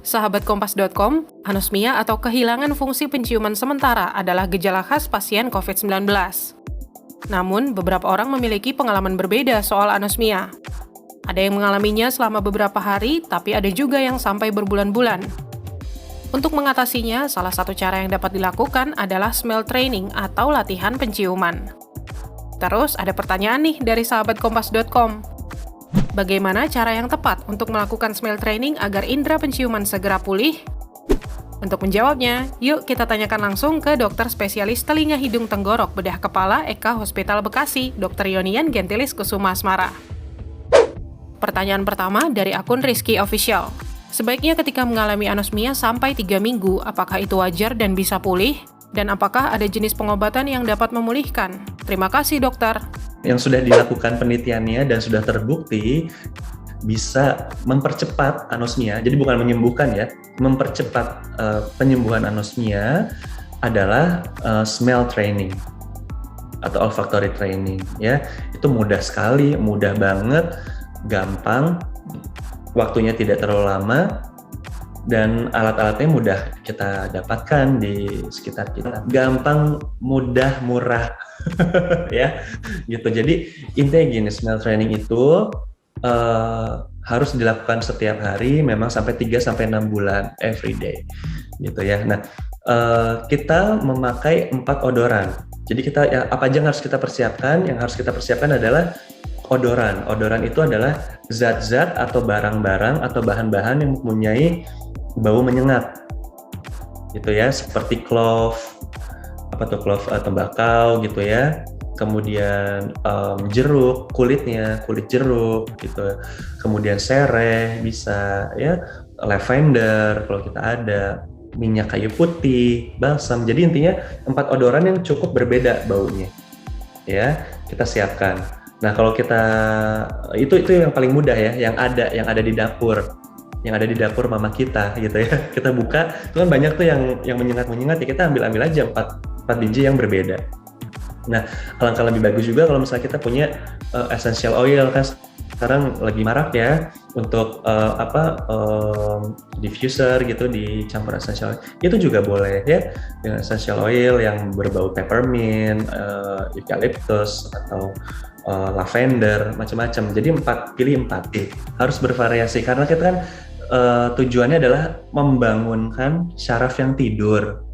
Sahabat Kompas.com, anosmia atau kehilangan fungsi penciuman sementara adalah gejala khas pasien COVID-19. Namun, beberapa orang memiliki pengalaman berbeda soal anosmia. Ada yang mengalaminya selama beberapa hari, tapi ada juga yang sampai berbulan-bulan. Untuk mengatasinya, salah satu cara yang dapat dilakukan adalah smell training atau latihan penciuman. Terus, ada pertanyaan nih dari sahabat Kompas.com. Bagaimana cara yang tepat untuk melakukan smell training agar indera penciuman segera pulih? Untuk menjawabnya, yuk kita tanyakan langsung ke dokter spesialis telinga hidung tenggorok bedah kepala Eka Hospital Bekasi, Dr. Yonian Gentilis Kusuma Asmara. Pertanyaan pertama dari akun Rizky Official. Sebaiknya ketika mengalami anosmia sampai 3 minggu, apakah itu wajar dan bisa pulih? Dan apakah ada jenis pengobatan yang dapat memulihkan? Terima kasih dokter. Yang sudah dilakukan penelitiannya dan sudah terbukti bisa mempercepat anosmia, jadi bukan menyembuhkan ya, mempercepat penyembuhan anosmia adalah smell training atau olfactory training ya. Itu mudah sekali, mudah banget, gampang, waktunya tidak terlalu lama, dan alat-alatnya mudah kita dapatkan di sekitar kita. Gampang, mudah, murah. Ya, gitu. Jadi intinya gini, smell training itu harus dilakukan setiap hari, memang sampai 3-6 bulan every day, gitu ya. Nah, kita memakai 4 odoran. Jadi kita ya, apa aja yang harus kita persiapkan? Yang harus kita persiapkan adalah odoran. Odoran itu adalah zat-zat atau barang-barang atau bahan-bahan yang mempunyai bau menyengat, gitu ya, seperti clove, clove tembakau gitu ya, kemudian jeruk, kulit jeruk gitu, kemudian sereh bisa ya, lavender kalau kita ada, minyak kayu putih, balsam. Jadi intinya 4 odoran yang cukup berbeda baunya ya, kita siapkan. Nah, kalau kita itu yang paling mudah ya, yang ada di dapur. Yang ada di dapur mama kita gitu ya. Kita buka, itu kan banyak tuh yang menyengat ya, kita ambil aja 4 biji yang berbeda. Nah, alangkah lebih bagus juga kalau misalnya kita punya essential oil, kan sekarang lagi marak ya untuk diffuser gitu dicampur essential oil. Itu juga boleh ya, dengan essential oil yang berbau peppermint, eucalyptus atau lavender, macam-macam. Jadi pilih 4 harus bervariasi karena kita kan tujuannya adalah membangunkan syaraf yang tidur.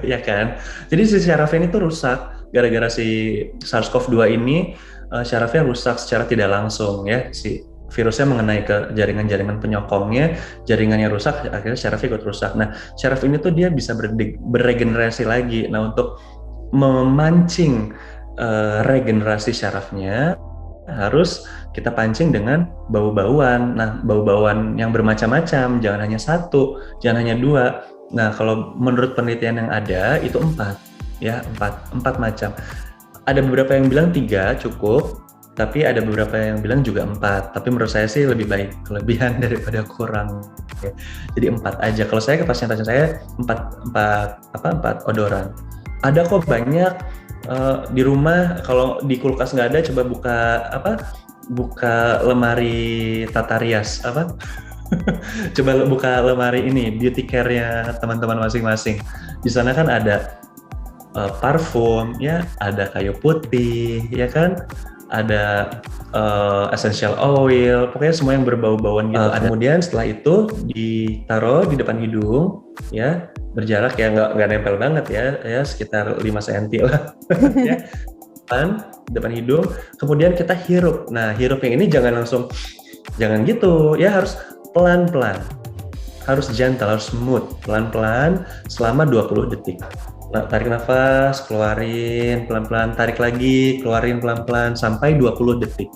Ya kan? Jadi si syaraf ini tuh rusak gara-gara si SARS-CoV-2 ini, syarafnya rusak secara tidak langsung ya. Si virusnya mengenai ke jaringan-jaringan penyokongnya, jaringannya rusak, akhirnya syarafnya ikut rusak. Nah, syaraf ini tuh dia bisa beregenerasi lagi. Nah, untuk memancing regenerasi syarafnya harus kita pancing dengan bau-bauan. Nah, bau-bauan yang bermacam-macam, jangan hanya 1, jangan hanya 2. Nah, kalau menurut penelitian yang ada itu 4 ya, 4 macam. Ada beberapa yang bilang 3 cukup, tapi ada beberapa yang bilang juga 4. Tapi menurut saya sih lebih baik kelebihan daripada kurang ya. Jadi 4 aja. Kalau saya ke pasien-pasien saya 4 odoran. Ada kok banyak di rumah. Kalau di kulkas nggak ada, coba buka lemari tata rias coba buka lemari ini beauty care-nya teman-teman masing-masing. Di sana kan ada parfum ya, ada kayu putih ya kan, ada essential oil, pokoknya semua yang berbau-bauan gitu. Kemudian setelah itu ditaruh di depan hidung ya, berjarak ya, nggak nempel banget ya sekitar 5 cm lah ya, depan hidung. Kemudian kita hirup. Nah, hirup yang ini jangan gitu ya, harus pelan-pelan, harus gentle, harus smooth, pelan-pelan selama 20 detik. Nah, tarik nafas, keluarin pelan-pelan, tarik lagi, keluarin pelan-pelan sampai 20 detik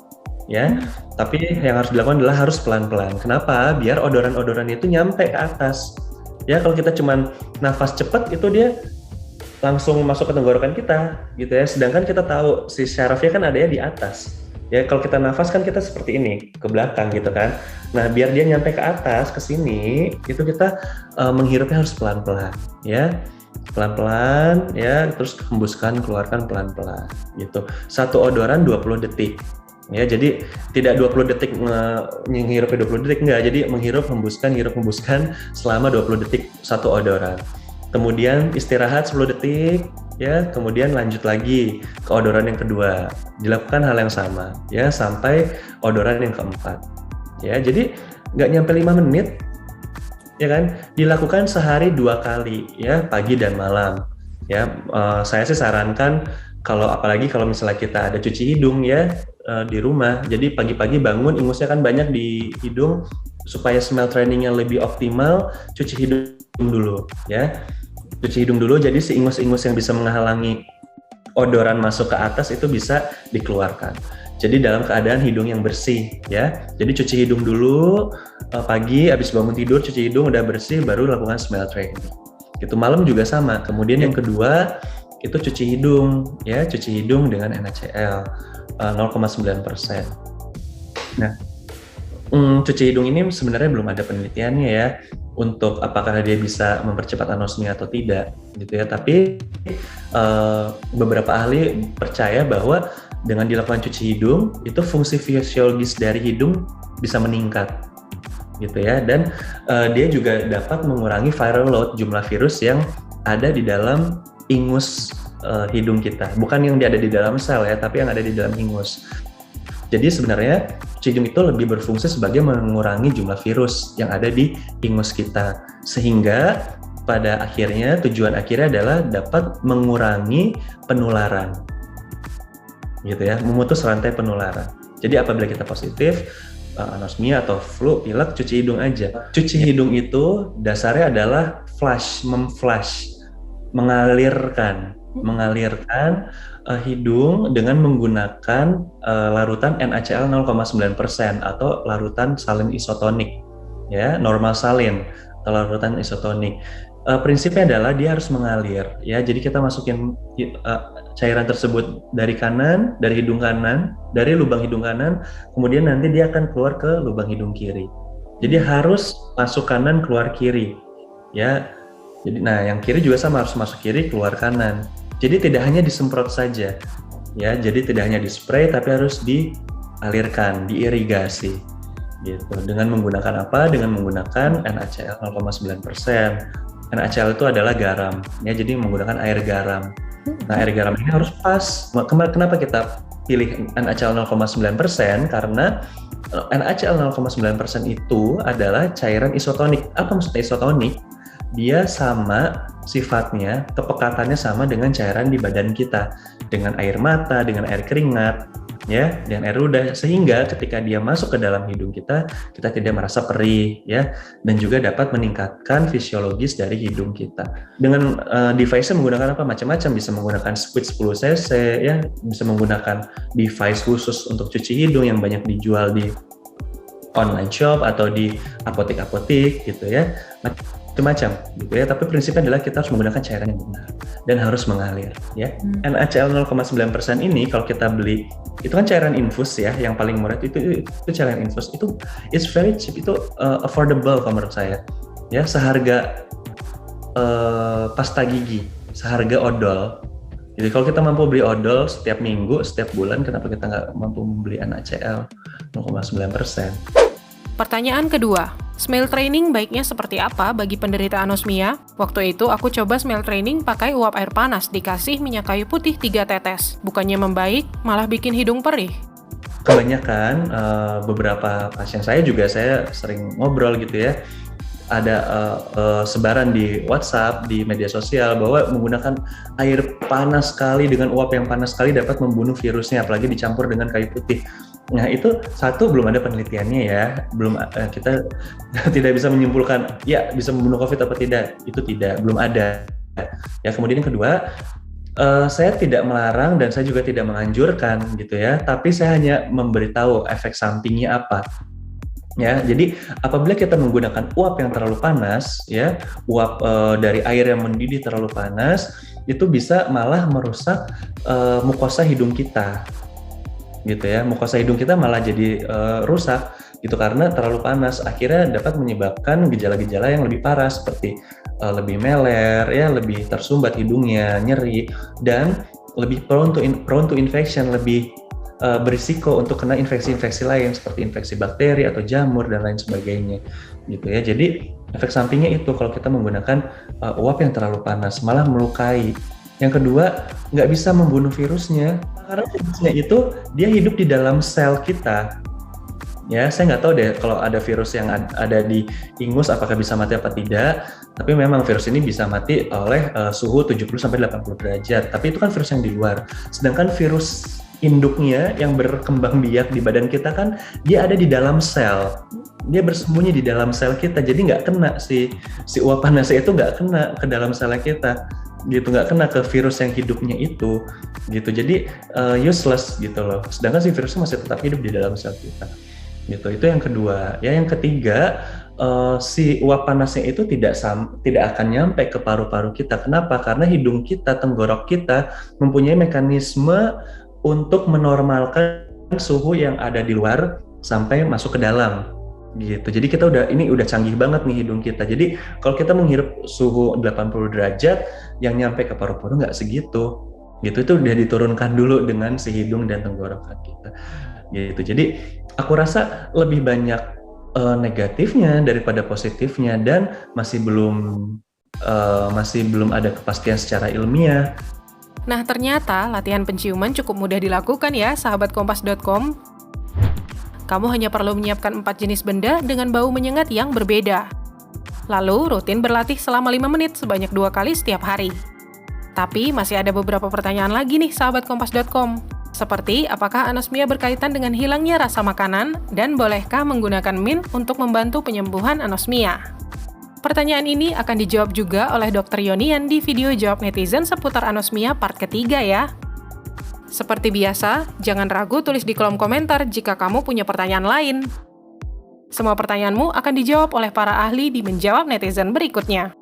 ya. Tapi yang harus dilakukan adalah harus pelan-pelan. Kenapa? Biar odoran-odoran itu nyampe ke atas. Ya, kalau kita cuman nafas cepat itu dia langsung masuk ke tenggorokan kita gitu ya. Sedangkan kita tahu si syarafnya kan adanya di atas. Ya, kalau kita nafas kan kita seperti ini ke belakang gitu kan. Nah, biar dia nyampe ke atas ke sini, itu kita menghirupnya harus pelan-pelan ya. Pelan-pelan ya, terus hembuskan, keluarkan pelan-pelan gitu. 1 odoran 20 detik. Ya, jadi tidak 20 detik menghirup 20 detik, enggak. Jadi menghirup, hembuskan, selama 20 detik satu odoran. Kemudian istirahat 10 detik, ya, kemudian lanjut lagi ke odoran yang kedua. Dilakukan hal yang sama, ya, sampai odoran yang keempat. Ya, jadi nggak nyampe 5 menit, ya kan? Dilakukan sehari 2 kali, ya, pagi dan malam. Ya, saya sih sarankan apalagi kalau misalnya kita ada cuci hidung, ya, di rumah. Jadi pagi-pagi bangun, ingusnya kan banyak di hidung, supaya smell trainingnya lebih optimal, cuci hidung dulu, ya. Cuci hidung dulu, jadi si ingus-ingus yang bisa menghalangi odoran masuk ke atas itu bisa dikeluarkan. Jadi dalam keadaan hidung yang bersih, ya. Jadi cuci hidung dulu pagi, habis bangun tidur cuci hidung udah bersih, baru lakukan smell training. Gitu. Malam juga sama. Kemudian yang kedua itu cuci hidung, ya, cuci hidung dengan NaCl 0,9%. Nah, cuci hidung ini sebenarnya belum ada penelitiannya, ya, untuk apakah dia bisa mempercepat anosmia atau tidak, gitu ya. Tapi beberapa ahli percaya bahwa dengan dilakukan cuci hidung itu fungsi fisiologis dari hidung bisa meningkat, gitu ya. Dan dia juga dapat mengurangi viral load, jumlah virus yang ada di dalam ingus hidung kita, bukan yang ada di dalam sel, ya, tapi yang ada di dalam ingus. Jadi sebenarnya cuci hidung itu lebih berfungsi sebagai mengurangi jumlah virus yang ada di ingus kita, sehingga pada akhirnya tujuan akhirnya adalah dapat mengurangi penularan, gitu ya, memutus rantai penularan. Jadi apabila kita positif anosmia atau flu, pilek, cuci hidung aja. Cuci hidung itu dasarnya adalah memflush, mengalirkan hidung dengan menggunakan larutan NaCl 0,9% atau larutan salin isotonik, ya, normal salin atau larutan isotonik. Prinsipnya adalah dia harus mengalir, ya. Jadi kita masukin cairan tersebut dari hidung kanan, dari lubang hidung kanan, kemudian nanti dia akan keluar ke lubang hidung kiri. Jadi harus masuk kanan, keluar kiri, ya. Jadi, nah, yang kiri juga sama, harus masuk kiri, keluar kanan. Jadi tidak hanya disemprot saja, ya. Jadi tidak hanya dispray, tapi harus dialirkan, diirigasi, gitu. Dengan menggunakan apa? Dengan menggunakan NaCl 0,9%. NaCl itu adalah garam, ya. Jadi menggunakan air garam. Nah, air garam ini harus pas. Kenapa kita pilih NaCl 0,9%? Karena NaCl 0,9% itu adalah cairan isotonik. Apa maksudnya isotonik? Dia sama sifatnya, kepekatannya sama dengan cairan di badan kita, dengan air mata, dengan air keringat, ya, dengan air ludah, sehingga ketika dia masuk ke dalam hidung kita tidak merasa perih, ya, dan juga dapat meningkatkan fisiologis dari hidung kita. Dengan device-nya menggunakan apa? Macam-macam, bisa menggunakan squid 10 cc, ya, bisa menggunakan device khusus untuk cuci hidung yang banyak dijual di online shop atau di apotek-apotek, gitu ya. Macam-macam, gitu ya. Tapi prinsipnya adalah kita harus menggunakan cairan yang benar dan harus mengalir, ya. NaCl 0,9% ini kalau kita beli, itu kan cairan infus, ya, yang paling murah itu cairan infus. Itu it's very cheap, itu affordable kalau menurut saya, ya, seharga pasta gigi, seharga odol. Jadi kalau kita mampu beli odol setiap minggu, setiap bulan, kenapa kita nggak mampu membeli NaCl 0,9%? Pertanyaan kedua, smell training baiknya seperti apa bagi penderita anosmia? Waktu itu aku coba smell training pakai uap air panas dikasih minyak kayu putih 3 tetes. Bukannya membaik, malah bikin hidung perih. Kebanyakan beberapa pasien saya sering ngobrol, gitu ya. Ada sebaran di WhatsApp, di media sosial, bahwa menggunakan air panas sekali dengan uap yang panas sekali dapat membunuh virusnya, apalagi dicampur dengan kayu putih. Nah, itu satu, belum ada penelitiannya, ya. Kita tidak bisa menyimpulkan ya bisa membunuh COVID apa tidak. Itu belum ada. Ya, kemudian yang kedua, saya tidak melarang dan saya juga tidak menganjurkan, gitu ya. Tapi saya hanya memberitahu efek sampingnya apa. Ya, jadi apabila kita menggunakan uap yang terlalu panas, ya, uap dari air yang mendidih terlalu panas, itu bisa malah merusak mukosa hidung kita, gitu ya. Mukosa hidung kita malah jadi rusak, gitu, karena terlalu panas. Akhirnya dapat menyebabkan gejala-gejala yang lebih parah seperti lebih meler, ya, lebih tersumbat hidungnya, nyeri, dan lebih prone to infection, lebih berisiko untuk kena infeksi-infeksi lain seperti infeksi bakteri atau jamur dan lain sebagainya gitu ya. Jadi efek sampingnya itu kalau kita menggunakan uap yang terlalu panas malah melukai. Yang kedua, nggak bisa membunuh virusnya karena virusnya itu dia hidup di dalam sel kita. Ya, saya nggak tahu deh kalau ada virus yang ada di ingus apakah bisa mati apa tidak. Tapi memang virus ini bisa mati oleh suhu 70-80 derajat. Tapi itu kan virus yang di luar. Sedangkan virus induknya yang berkembang biak di badan kita kan dia ada di dalam sel. Dia bersembunyi di dalam sel kita. Jadi nggak kena si uap panasnya itu nggak kena ke dalam sel kita. Gitu, nggak kena ke virus yang hidupnya itu. Gitu. Jadi useless gitu loh. Sedangkan si virusnya masih tetap hidup di dalam sel kita. Gitu, itu yang kedua. Ya, yang ketiga, si uap panasnya itu tidak akan nyampe ke paru-paru kita. Kenapa? Karena hidung kita, tenggorok kita mempunyai mekanisme untuk menormalkan suhu yang ada di luar sampai masuk ke dalam. Gitu. Jadi kita udah canggih banget nih hidung kita. Jadi kalau kita menghirup suhu 80 derajat, yang nyampe ke paru-paru nggak segitu. Gitu, itu udah diturunkan dulu dengan si hidung dan tenggorokan kita. Gitu. Jadi aku rasa lebih banyak negatifnya daripada positifnya dan masih belum ada kepastian secara ilmiah. Nah, ternyata latihan penciuman cukup mudah dilakukan ya, sahabat kompas.com. Kamu hanya perlu menyiapkan 4 jenis benda dengan bau menyengat yang berbeda. Lalu, rutin berlatih selama 5 menit sebanyak 2 kali setiap hari. Tapi, masih ada beberapa pertanyaan lagi nih, sahabat kompas.com. Seperti, apakah anosmia berkaitan dengan hilangnya rasa makanan, dan bolehkah menggunakan mint untuk membantu penyembuhan anosmia? Pertanyaan ini akan dijawab juga oleh Dr. Yonian di video jawab netizen seputar anosmia part ketiga ya. Seperti biasa, jangan ragu tulis di kolom komentar jika kamu punya pertanyaan lain. Semua pertanyaanmu akan dijawab oleh para ahli di Menjawab Netizen berikutnya.